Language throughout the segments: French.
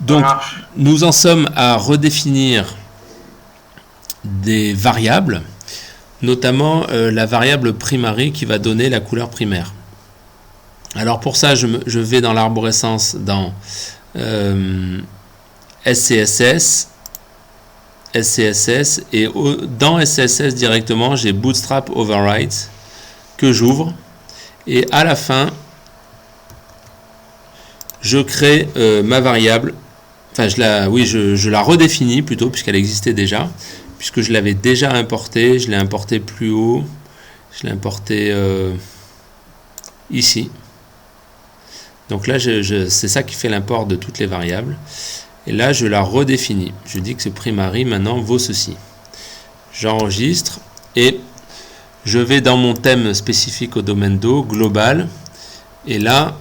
Donc, nous en sommes à redéfinir des variables, notamment la variable primary qui va donner la couleur primaire. Alors pour ça, je vais dans l'arborescence dans SCSS, et dans SCSS directement, j'ai Bootstrap Override que j'ouvre, et à la fin, je crée ma variable, enfin je la redéfinis plutôt, puisqu'elle existait déjà, puisque je l'avais déjà importée, je l'ai importée plus haut, je l'ai importée ici. Donc là, c'est ça qui fait l'import de toutes les variables. Et là, je la redéfinis. Je dis que ce primary maintenant vaut ceci. J'enregistre et je vais dans mon thème spécifique au domaine d'eau, global. Et là,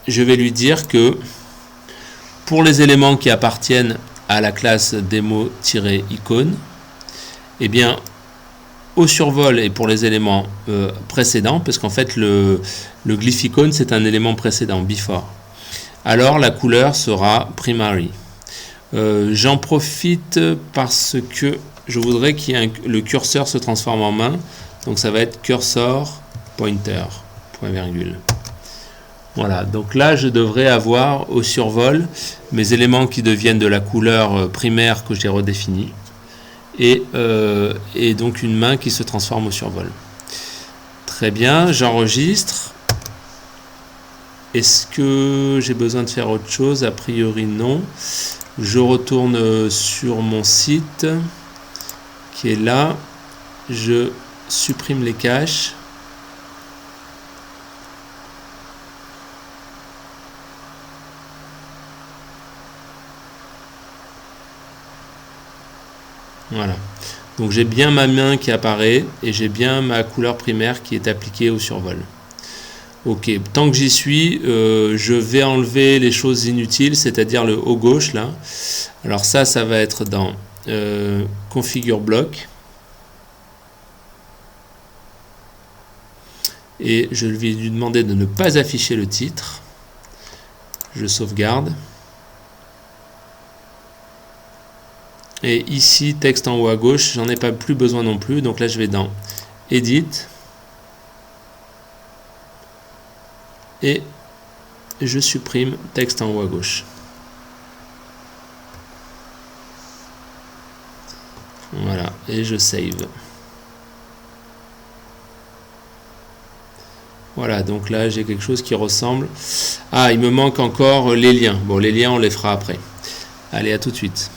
je vais lui dire que pour les éléments qui appartiennent à la classe demo-icône, eh bien, au survol et pour les éléments précédents, parce qu'en fait le glyph icône c'est un élément précédent, before, alors la couleur sera primary. J'en profite parce que je voudrais le curseur se transforme en main, donc ça va être cursor pointer, point virgule. Voilà, donc là je devrais avoir au survol mes éléments qui deviennent de la couleur primaire que j'ai redéfinie, et donc une main qui se transforme au survol. Très bien, j'enregistre. Est-ce que j'ai besoin de faire autre chose? A priori non. Je retourne sur mon site qui est là. Je supprime les caches. Voilà. Donc j'ai bien ma main qui apparaît et j'ai bien ma couleur primaire qui est appliquée au survol. Ok, tant que j'y suis, je vais enlever les choses inutiles, c'est-à-dire le haut gauche là. Alors ça va être dans configure bloc. Et je vais lui demander de ne pas afficher le titre. Je sauvegarde. Et ici, texte en haut à gauche, j'en ai pas plus besoin non plus. Donc là, je vais dans Edit. Et je supprime texte en haut à gauche. Voilà, et je save. Voilà, donc là j'ai quelque chose qui ressemble. Ah, il me manque encore les liens. Bon, les liens on les fera après. Allez, à tout de suite.